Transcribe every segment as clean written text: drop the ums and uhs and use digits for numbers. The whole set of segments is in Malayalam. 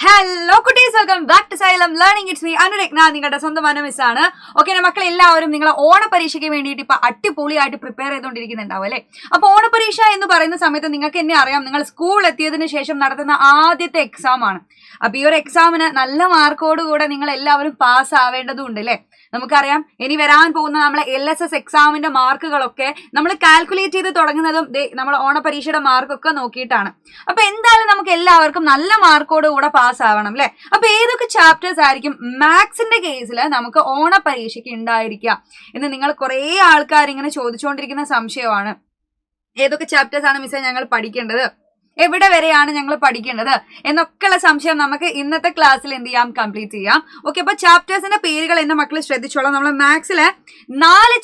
ഹലോ കുട്ടീസ്, welcome back to Xylem learning. It's me Anuragna, നിങ്ങളുടെ സ്വന്തം മിസ്സാണ്. ഓക്കെ, മക്കളെ എല്ലാവരും നിങ്ങളെ ഓണപരീക്ഷയ്ക്ക് വേണ്ടിയിട്ട് ഇപ്പൊ അടിപൊളിയായിട്ട് പ്രിപ്പയർ ചെയ്തുകൊണ്ടിരിക്കുന്നുണ്ടാവും അല്ലെ. അപ്പൊ ഓണപരീക്ഷ എന്ന് പറയുന്ന സമയത്ത് നിങ്ങൾക്ക് എന്നെ അറിയാം, നിങ്ങൾ സ്കൂൾ എത്തിയതിനു ശേഷം നടത്തുന്ന ആദ്യത്തെ എക്സാം ആണ്. അപ്പൊ ഈ ഒരു എക്സാമിന് നല്ല മാർക്കോടുകൂടെ നിങ്ങൾ എല്ലാവരും പാസ് ആവേണ്ടതുണ്ട് അല്ലെ. നമുക്കറിയാം ഇനി വരാൻ പോകുന്ന നമ്മളെ LSS എക്സാമിന്റെ മാർക്കുകളൊക്കെ നമ്മൾ കാൽക്കുലേറ്റ് ചെയ്ത് തുടങ്ങുന്നതും നമ്മൾ ഓണപരീക്ഷയുടെ മാർക്കൊക്കെ നോക്കിയിട്ടാണ്. അപ്പൊ എന്തായാലും നമുക്ക് എല്ലാവർക്കും നല്ല മാർക്കോട് കൂടെ പാസ് ആവണം അല്ലെ. അപ്പൊ ഏതൊക്കെ ചാപ്റ്റേഴ്സ് ആയിരിക്കും മാത്സിന്റെ കേസിൽ നമുക്ക് ഓണപരീക്ഷയ്ക്ക് ഉണ്ടായിരിക്കുക എന്ന് നിങ്ങൾ കുറെ ആൾക്കാർ ഇങ്ങനെ ചോദിച്ചുകൊണ്ടിരിക്കുന്ന സംശയമാണ്. ഏതൊക്കെ ചാപ്റ്റേഴ്സ് ആണ് മിസ്സേ ഞങ്ങൾ പഠിക്കേണ്ടത്, എവിടെ വരെയാണ് ഞങ്ങൾ പഠിക്കേണ്ടത് എന്നൊക്കെയുള്ള സംശയം നമുക്ക് ഇന്നത്തെ ക്ലാസ്സിൽ എന്ത് ചെയ്യാം, കംപ്ലീറ്റ് ചെയ്യാം. ഓക്കെ, അപ്പൊ ചാപ്റ്റേഴ്സിന്റെ പേരുകൾ എന്റെ മക്കൾ ശ്രദ്ധിച്ചോളാം. നമ്മളെ മാത്സിലെ 4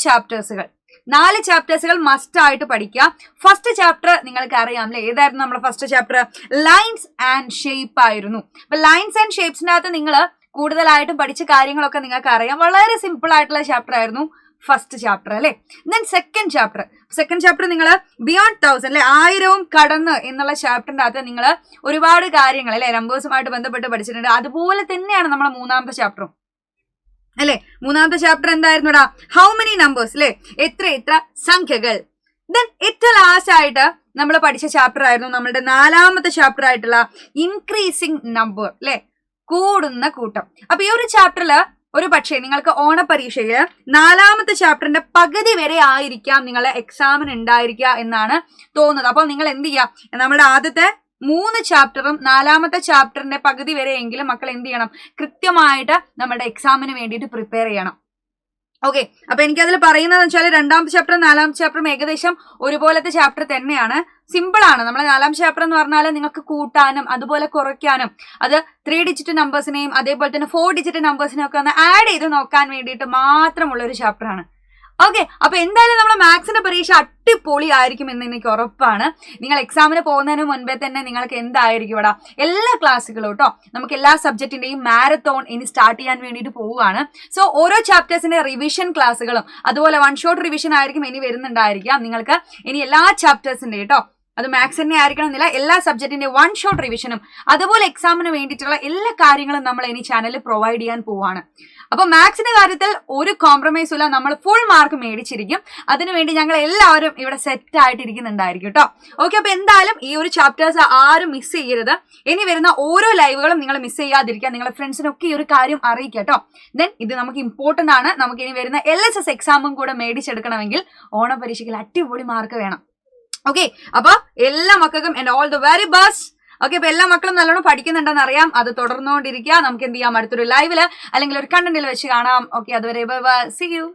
ചാപ്റ്റേഴ്സുകൾ മസ്റ്റ് ആയിട്ട് പഠിക്കുക. ഫസ്റ്റ് ചാപ്റ്റർ നിങ്ങൾക്ക് അറിയാം അല്ലെ, ഏതായിരുന്നു നമ്മുടെ first chapter? Lines and shape ആയിരുന്നു. അപ്പൊ ലൈൻസ് ആൻഡ് ഷേപ്സിന്റെ അകത്ത് നിങ്ങൾ കൂടുതലായിട്ടും പഠിച്ച കാര്യങ്ങളൊക്കെ നിങ്ങൾക്ക് അറിയാം. വളരെ സിമ്പിൾ ആയിട്ടുള്ള ചാപ്റ്റർ ആയിരുന്നു ഫസ്റ്റ് ചാപ്റ്റർ അല്ലെ. ദെൻ സെക്കൻഡ് ചാപ്റ്റർ നിങ്ങൾ ബിയോണ്ട് 1000 അല്ലെ, 1000 കടന്ന് എന്നുള്ള ചാപ്റ്ററിന്റെ അകത്ത് നിങ്ങൾ ഒരുപാട് കാര്യങ്ങൾ അല്ലെ നമ്പേഴ്സുമായിട്ട് ബന്ധപ്പെട്ട് പഠിച്ചിട്ടുണ്ട്. അതുപോലെ തന്നെയാണ് നമ്മളെ മൂന്നാമത്തെ ചാപ്റ്ററും അല്ലെ. മൂന്നാമത്തെ ചാപ്റ്റർ എന്തായിരുന്നുടാ? ഹൗ മെനി നമ്പേഴ്സ് അല്ലെ, എത്ര സംഖ്യകൾ. ദെൻ ഏറ്റവും ലാസ്റ്റ് ആയിട്ട് നമ്മൾ പഠിച്ച ചാപ്റ്റർ ആയിരുന്നു നമ്മളുടെ 4ാമത്തെ ചാപ്റ്റർ ആയിട്ടുള്ള ഇൻക്രീസിങ് നമ്പർ അല്ലെ, കൂടുന്ന കൂട്ടം. അപ്പൊ ഈ ഒരു ചാപ്റ്ററില് ഒരു പക്ഷേ നിങ്ങൾക്ക് ഓണപരീക്ഷയില് 4ാമത്തെ ചാപ്റ്ററിന്റെ പകുതി വരെ ആയിരിക്കാം നിങ്ങളെ എക്സാമിന് ഉണ്ടായിരിക്കുക എന്നാണ് തോന്നുന്നത്. അപ്പോൾ നിങ്ങൾ എന്ത് ചെയ്യുക, നമ്മുടെ ആദ്യത്തെ 3 ചാപ്റ്ററും 4ാമത്തെ ചാപ്റ്ററിന്റെ പകുതി വരെയെങ്കിലും മക്കൾ എന്ത് ചെയ്യണം, കൃത്യമായിട്ട് നമ്മുടെ എക്സാമിന് വേണ്ടിയിട്ട് പ്രിപ്പയർ ചെയ്യണം. ഓക്കെ, അപ്പൊ എനിക്കതിൽ പറയുന്നത് വെച്ചാൽ 2ാമത്തെ ചാപ്റ്ററും 4ാമത്തെ ചാപ്റ്ററും ഏകദേശം ഒരുപോലത്തെ ചാപ്റ്റർ തന്നെയാണ്. സിമ്പിൾ ആണ്. നമ്മളെ 4ാം ചാപ്റ്റർ എന്ന് പറഞ്ഞാൽ നിങ്ങൾക്ക് കൂട്ടാനും അതുപോലെ കുറയ്ക്കാനും, അത് 3 ഡിജിറ്റ് നമ്പേഴ്സിനെയും അതേപോലെ തന്നെ 4 ഡിജിറ്റ് നമ്പേഴ്സിനെയും ഒക്കെ ഒന്ന് ആഡ് ചെയ്ത് നോക്കാൻ വേണ്ടിയിട്ട് മാത്രമുള്ള ഒരു ചാപ്റ്റർ ആണ്. ഓക്കെ, അപ്പൊ എന്തായാലും നമ്മുടെ മാത്സിന്റെ പരീക്ഷ അടിപൊളി ആയിരിക്കും എന്ന് എനിക്ക് ഉറപ്പാണ്. നിങ്ങൾ എക്സാമിന് പോകുന്നതിന് മുൻപേ തന്നെ നിങ്ങൾക്ക് എന്തായിരിക്കും ഇവിടെ എല്ലാ ക്ലാസ്സുകളും കേട്ടോ, നമുക്ക് എല്ലാ സബ്ജക്റ്റിന്റെയും മാരത്തോൺ ഇനി സ്റ്റാർട്ട് ചെയ്യാൻ വേണ്ടിയിട്ട് പോവുകയാണ്. സോ ഓരോ ചാപ്റ്റേഴ്സിന്റെ റിവിഷൻ ക്ലാസ്സുകളും അതുപോലെ 1 ഷോട്ട് റിവിഷൻ ആയിരിക്കും ഇനി വരുന്നുണ്ടായിരിക്കാം നിങ്ങൾക്ക്. ഇനി എല്ലാ ചാപ്റ്റേഴ്സിന്റെ കേട്ടോ, അത് മാത്സ് തന്നെ ആയിരിക്കണം എന്നില്ല, എല്ലാ സബ്ജക്റ്റിന്റെ 1 ഷോട്ട് റിവിഷനും അതുപോലെ എക്സാമിന് വേണ്ടിയിട്ടുള്ള എല്ലാ കാര്യങ്ങളും നമ്മൾ ഇനി ചാനലിൽ പ്രൊവൈഡ് ചെയ്യാൻ പോവാണ്. അപ്പൊ മാത്സിന്റെ കാര്യത്തിൽ ഒരു കോംപ്രമൈസും ഇല്ല, നമ്മൾ ഫുൾ മാർക്ക് മേടിച്ചിരിക്കും. അതിനുവേണ്ടി ഞങ്ങൾ എല്ലാവരും ഇവിടെ സെറ്റ് ആയിട്ടിരിക്കുന്നുണ്ടായിരിക്കും കേട്ടോ. ഓക്കെ, അപ്പൊ എന്തായാലും ഈ ഒരു ചാപ്റ്റേഴ്സ് ആരും മിസ് ചെയ്യരുത്. ഇനി വരുന്ന ഓരോ ലൈവുകളും നിങ്ങൾ മിസ് ചെയ്യാതിരിക്കുക. നിങ്ങളുടെ ഫ്രണ്ട്സിനൊക്കെ ഈ ഒരു കാര്യം അറിയിക്കുക കേട്ടോ. ദെൻ ഇത് നമുക്ക് ഇമ്പോർട്ടന്റ് ആണ്. നമുക്ക് ഇനി വരുന്ന LSS എക്സാമും കൂടെ മേടിച്ചെടുക്കണമെങ്കിൽ ഓണപരീക്ഷയ്ക്ക് അടിപൊളി മാർക്ക് വേണം. ഓക്കെ, അപ്പൊ എല്ലാ മക്കൾക്കും and all the very best. Okay, അപ്പൊ എല്ലാ മക്കളും നല്ലോണം പഠിക്കുന്നുണ്ടെന്ന് അറിയാം. അത് തുടർന്നുകൊണ്ടിരിക്കുക. നമുക്ക് എന്ത് ചെയ്യാം, അടുത്തൊരു ലൈവില് അല്ലെങ്കിൽ ഒരു കണ്ടന്റിൽ വെച്ച് കാണാം. ഓക്കെ, അതുവരെ ബൈ ബൈ, സീ യു.